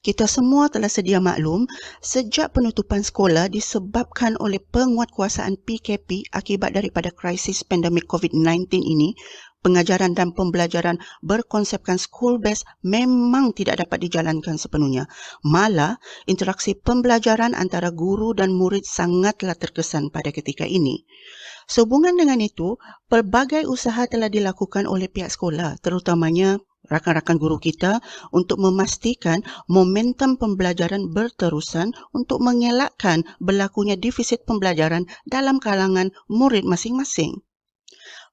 Kita semua telah sedia maklum, sejak penutupan sekolah disebabkan oleh penguatkuasaan PKP akibat daripada krisis pandemik COVID-19 ini, pengajaran dan pembelajaran berkonsepkan school-based memang tidak dapat dijalankan sepenuhnya. Malah, interaksi pembelajaran antara guru dan murid sangatlah terkesan pada ketika ini. Sehubungan dengan itu, pelbagai usaha telah dilakukan oleh pihak sekolah, terutamanya rakan-rakan guru kita untuk memastikan momentum pembelajaran berterusan untuk mengelakkan berlakunya defisit pembelajaran dalam kalangan murid masing-masing.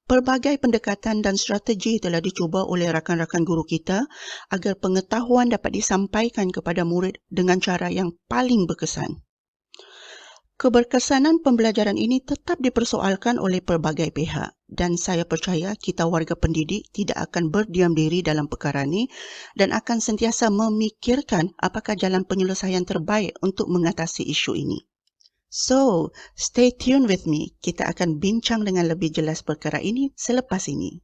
Pelbagai pendekatan dan strategi telah dicuba oleh rakan-rakan guru kita agar pengetahuan dapat disampaikan kepada murid dengan cara yang paling berkesan. Keberkesanan pembelajaran ini tetap dipersoalkan oleh pelbagai pihak dan saya percaya kita warga pendidik tidak akan berdiam diri dalam perkara ini dan akan sentiasa memikirkan apakah jalan penyelesaian terbaik untuk mengatasi isu ini. So, stay tuned with me. Kita akan bincang dengan lebih jelas perkara ini selepas ini.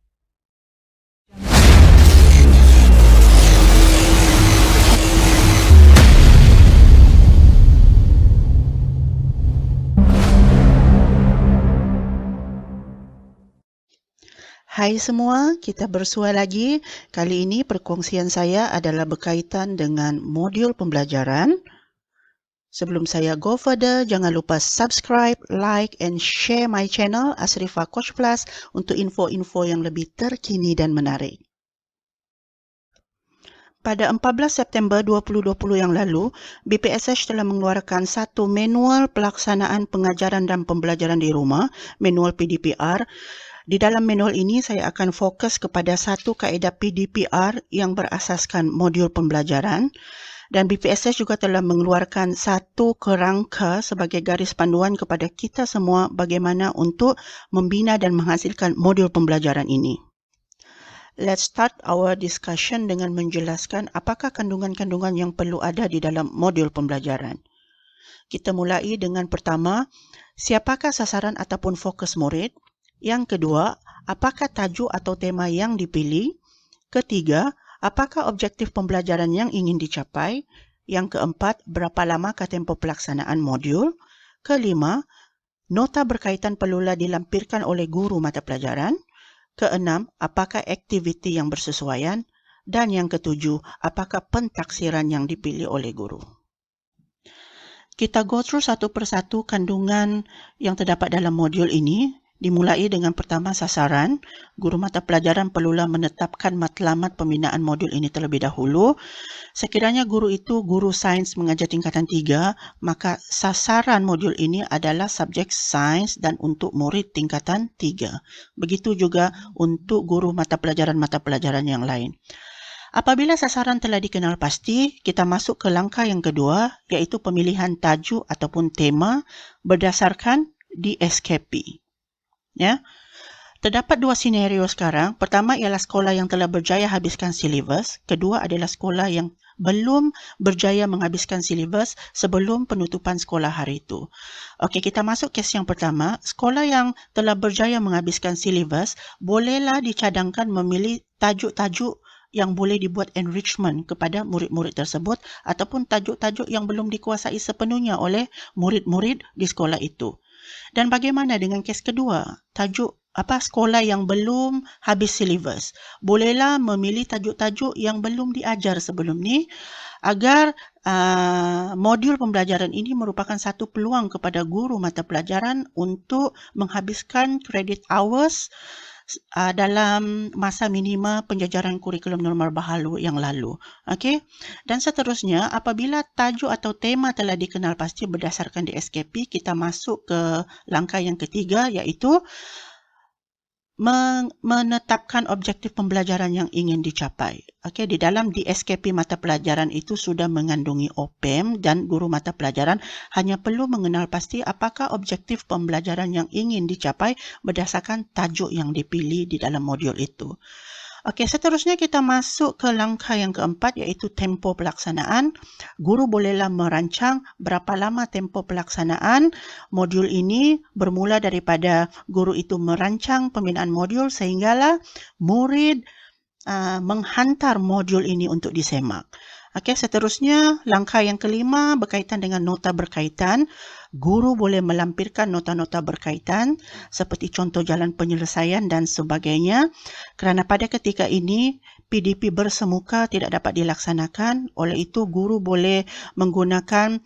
Hai semua, kita bersua lagi. Kali ini perkongsian saya adalah berkaitan dengan modul pembelajaran. Sebelum saya go further, jangan lupa subscribe, like and share my channel Asrifah Coach Plus untuk info-info yang lebih terkini dan menarik. Pada 14 September 2020 yang lalu, BPSH telah mengeluarkan satu manual pelaksanaan pengajaran dan pembelajaran di rumah, manual PDPR. Di dalam manual ini, saya akan fokus kepada satu kaedah PDPR yang berasaskan modul pembelajaran. Dan BPSH juga telah mengeluarkan satu kerangka sebagai garis panduan kepada kita semua bagaimana untuk membina dan menghasilkan modul pembelajaran ini. Let's start our discussion dengan menjelaskan apakah kandungan-kandungan yang perlu ada di dalam modul pembelajaran. Kita mulai dengan pertama, siapakah sasaran ataupun fokus murid? Yang kedua, apakah tajuk atau tema yang dipilih? Ketiga, apakah objektif pembelajaran yang ingin dicapai? Yang keempat, berapa lamakah tempoh pelaksanaan modul? Kelima, nota berkaitan perlulah dilampirkan oleh guru mata pelajaran. Keenam, apakah aktiviti yang bersesuaian? Dan yang ketujuh, apakah pentaksiran yang dipilih oleh guru? Kita go through satu persatu kandungan yang terdapat dalam modul ini. Dimulai dengan pertama sasaran. Guru mata pelajaran perlulah menetapkan matlamat pembinaan modul ini terlebih dahulu. Sekiranya guru itu guru sains mengajar tingkatan 3, maka sasaran modul ini adalah subjek sains dan untuk murid tingkatan 3. Begitu juga untuk guru mata pelajaran yang lain. Apabila sasaran telah dikenal pasti, kita masuk ke langkah yang kedua, iaitu pemilihan tajuk ataupun tema berdasarkan DSKP. Ya. Terdapat dua senario sekarang. Pertama ialah sekolah yang telah berjaya habiskan silibus. Kedua adalah sekolah yang belum berjaya menghabiskan silibus sebelum penutupan sekolah hari itu. Okey, kita masuk kes yang pertama. Sekolah yang telah berjaya menghabiskan silibus bolehlah dicadangkan memilih tajuk-tajuk yang boleh dibuat enrichment kepada murid-murid tersebut ataupun tajuk-tajuk yang belum dikuasai sepenuhnya oleh murid-murid di sekolah itu. Dan bagaimana dengan kes kedua? Tajuk sekolah yang belum habis silibus. Bolehlah memilih tajuk-tajuk yang belum diajar sebelum ni agar modul pembelajaran ini merupakan satu peluang kepada guru mata pelajaran untuk menghabiskan credit hours dalam masa minima penjajaran kurikulum normal baharu yang lalu. Okey. Dan seterusnya, apabila tajuk atau tema telah dikenal pasti berdasarkan DSKP, kita masuk ke langkah yang ketiga iaitu menetapkan objektif pembelajaran yang ingin dicapai. Okey, di dalam DSKP mata pelajaran itu sudah mengandungi OPM dan guru mata pelajaran hanya perlu mengenal pasti apakah objektif pembelajaran yang ingin dicapai berdasarkan tajuk yang dipilih di dalam modul itu. Okey, seterusnya kita masuk ke langkah yang keempat iaitu tempoh pelaksanaan. Guru bolehlah merancang berapa lama tempoh pelaksanaan modul ini bermula daripada guru itu merancang pembinaan modul sehinggalah murid menghantar modul ini untuk disemak. Okey, seterusnya langkah yang kelima berkaitan dengan nota berkaitan. Guru boleh melampirkan nota-nota berkaitan seperti contoh jalan penyelesaian dan sebagainya. Kerana pada ketika ini PDP bersemuka tidak dapat dilaksanakan, oleh itu guru boleh menggunakan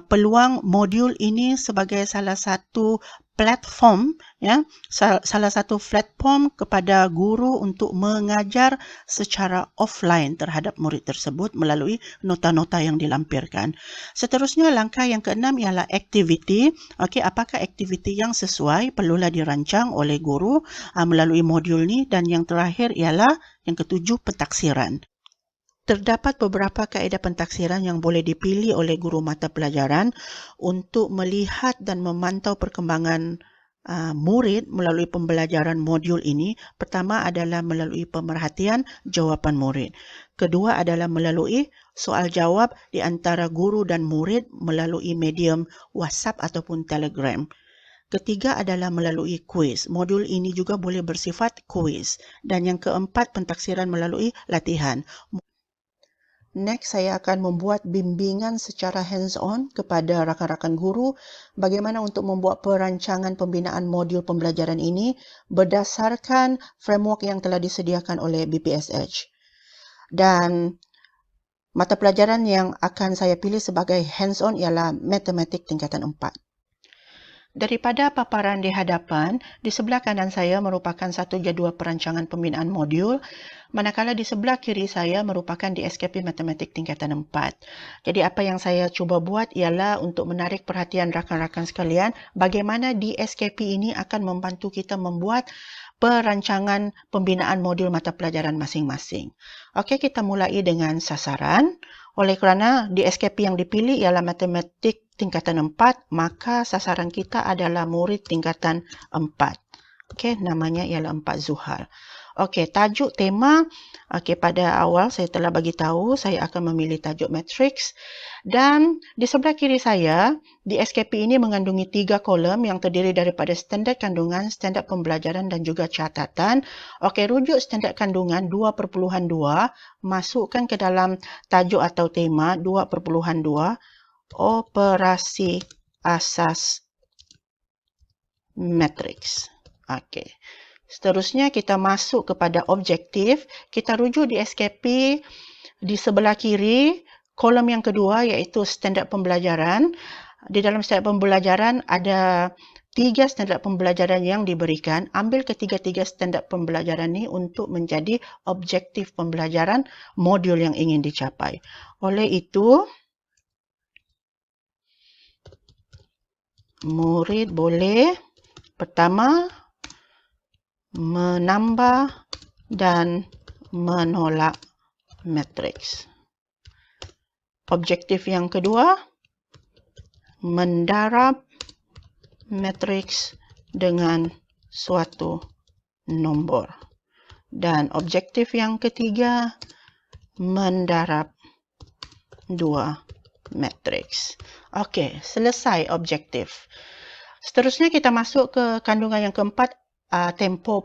peluang modul ini sebagai salah satu platform, ya, salah satu platform kepada guru untuk mengajar secara offline terhadap murid tersebut melalui nota-nota yang dilampirkan. Seterusnya langkah yang keenam ialah aktiviti. Okey, apakah aktiviti yang sesuai perlulah dirancang oleh guru melalui modul ni, dan yang terakhir ialah yang ketujuh, pentaksiran. Terdapat beberapa kaedah pentaksiran yang boleh dipilih oleh guru mata pelajaran untuk melihat dan memantau perkembangan murid melalui pembelajaran modul ini. Pertama adalah melalui pemerhatian jawapan murid. Kedua adalah melalui soal jawab di antara guru dan murid melalui medium WhatsApp ataupun Telegram. Ketiga adalah melalui kuis. Modul ini juga boleh bersifat kuis. Dan yang keempat, pentaksiran melalui latihan. Next, saya akan membuat bimbingan secara hands-on kepada rakan-rakan guru bagaimana untuk membuat perancangan pembinaan modul pembelajaran ini berdasarkan framework yang telah disediakan oleh BPSH. Dan mata pelajaran yang akan saya pilih sebagai hands-on ialah matematik tingkatan 4. Daripada paparan di hadapan, di sebelah kanan saya merupakan satu jadual perancangan pembinaan modul, manakala di sebelah kiri saya merupakan DSKP Matematik tingkatan 4. Jadi apa yang saya cuba buat ialah untuk menarik perhatian rakan-rakan sekalian bagaimana DSKP ini akan membantu kita membuat perancangan pembinaan modul mata pelajaran masing-masing. Okey, kita mulai dengan sasaran. Oleh kerana DSKP yang dipilih ialah matematik tingkatan 4, maka sasaran kita adalah murid tingkatan 4. Okey, namanya ialah 4 Zuhal. Okey, tajuk tema. Okey, pada awal saya telah bagi tahu saya akan memilih tajuk matriks. Dan di sebelah kiri saya, di SKP ini mengandungi 3 kolom yang terdiri daripada standard kandungan, standard pembelajaran dan juga catatan. Okey, rujuk standard kandungan 2.2 masukkan ke dalam tajuk atau tema 2.2 operasi asas matriks. Okey. Seterusnya kita masuk kepada objektif. Kita rujuk di SKP di sebelah kiri, kolom yang kedua iaitu standard pembelajaran. Di dalam standard pembelajaran ada 3 standard pembelajaran yang diberikan. Ambil ketiga-tiga standard pembelajaran ini untuk menjadi objektif pembelajaran modul yang ingin dicapai. Oleh itu, murid boleh pertama menambah dan menolak matriks. Objektif yang kedua, mendarab matriks dengan suatu nombor. Dan objektif yang ketiga, mendarab 2 matriks. Okey, selesai objektif. Seterusnya kita masuk ke kandungan yang keempat, tempo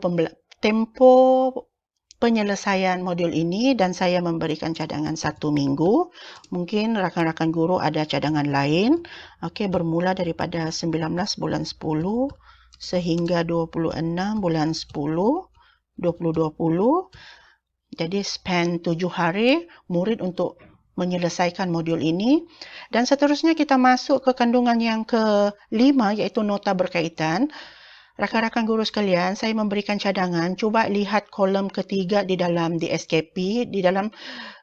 penyelesaian modul ini, dan saya memberikan cadangan 1 minggu. Mungkin rakan-rakan guru ada cadangan lain. Okey, bermula daripada 19 bulan 10 sehingga 26 bulan 10 2020. Jadi span 7 hari murid untuk menyelesaikan modul ini. Dan seterusnya kita masuk ke kandungan yang kelima iaitu nota berkaitan. Rakan-rakan guru sekalian, saya memberikan cadangan, cuba lihat kolom ketiga di dalam DSKP. Di dalam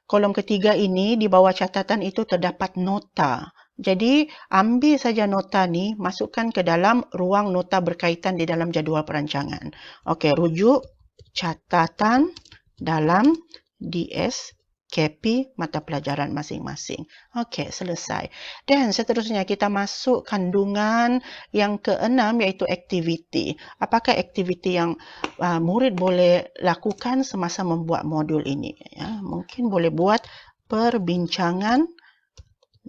kolom ketiga ini, di bawah catatan itu terdapat nota. Jadi, ambil saja nota ni, masukkan ke dalam ruang nota berkaitan di dalam jadual perancangan. Okey, rujuk catatan dalam DSKP mata pelajaran masing-masing. Okey, selesai. Dan seterusnya kita masuk kandungan yang keenam iaitu aktiviti. Apakah aktiviti yang murid boleh lakukan semasa membuat modul ini? Ya, mungkin boleh buat perbincangan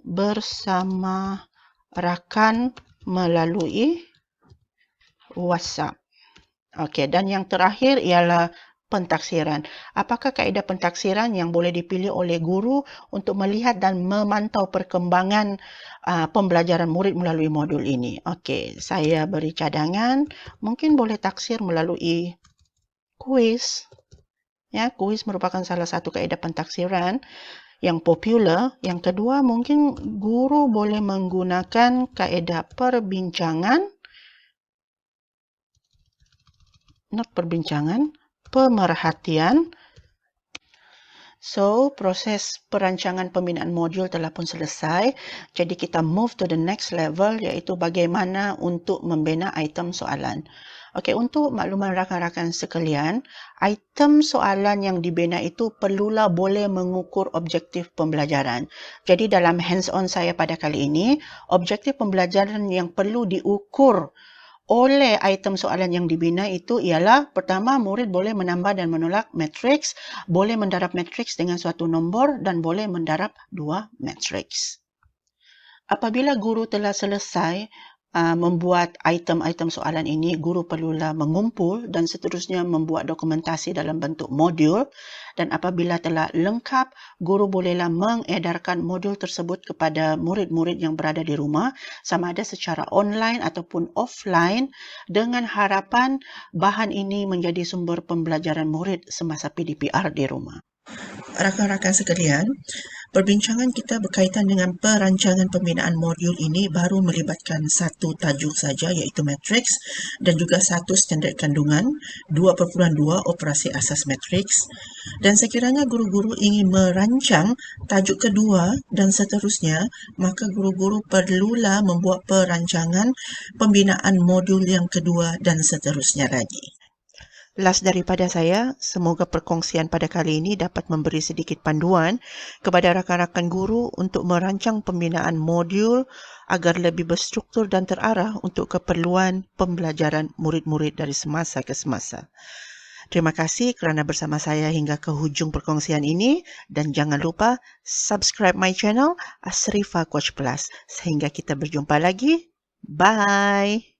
bersama rakan melalui WhatsApp. Okey, dan yang terakhir ialah pentaksiran. Apakah kaedah pentaksiran yang boleh dipilih oleh guru untuk melihat dan memantau perkembangan pembelajaran murid melalui modul ini? Okey, saya beri cadangan. Mungkin boleh taksir melalui kuis. Ya, kuis merupakan salah satu kaedah pentaksiran yang popular. Yang kedua, mungkin guru boleh menggunakan kaedah perbincangan, pemerhatian. So, proses perancangan pembinaan modul telah pun selesai. Jadi kita move to the next level, iaitu bagaimana untuk membina item soalan. Okey, untuk makluman rakan-rakan sekalian, item soalan yang dibina itu perlulah boleh mengukur objektif pembelajaran. Jadi dalam hands-on saya pada kali ini, objektif pembelajaran yang perlu diukur oleh item soalan yang dibina itu ialah, pertama, murid boleh menambah dan menolak matriks, boleh mendarab matriks dengan suatu nombor dan boleh mendarab dua matriks. Apabila guru telah selesai membuat item-item soalan ini, guru perlulah mengumpul dan seterusnya membuat dokumentasi dalam bentuk modul, dan apabila telah lengkap, guru bolehlah mengedarkan modul tersebut kepada murid-murid yang berada di rumah, sama ada secara online ataupun offline, dengan harapan bahan ini menjadi sumber pembelajaran murid semasa PDPR di rumah. Rakan-rakan sekalian, perbincangan kita berkaitan dengan perancangan pembinaan modul ini baru melibatkan satu tajuk saja, iaitu matriks, dan juga satu standard kandungan, 2.2 operasi asas matriks. Dan sekiranya guru-guru ingin merancang tajuk kedua dan seterusnya, maka guru-guru perlulah membuat perancangan pembinaan modul yang kedua dan seterusnya lagi. Last daripada saya, semoga perkongsian pada kali ini dapat memberi sedikit panduan kepada rakan-rakan guru untuk merancang pembinaan modul agar lebih berstruktur dan terarah untuk keperluan pembelajaran murid-murid dari semasa ke semasa. Terima kasih kerana bersama saya hingga ke hujung perkongsian ini, dan jangan lupa subscribe my channel Asrifa Coach Plus sehingga kita berjumpa lagi. Bye!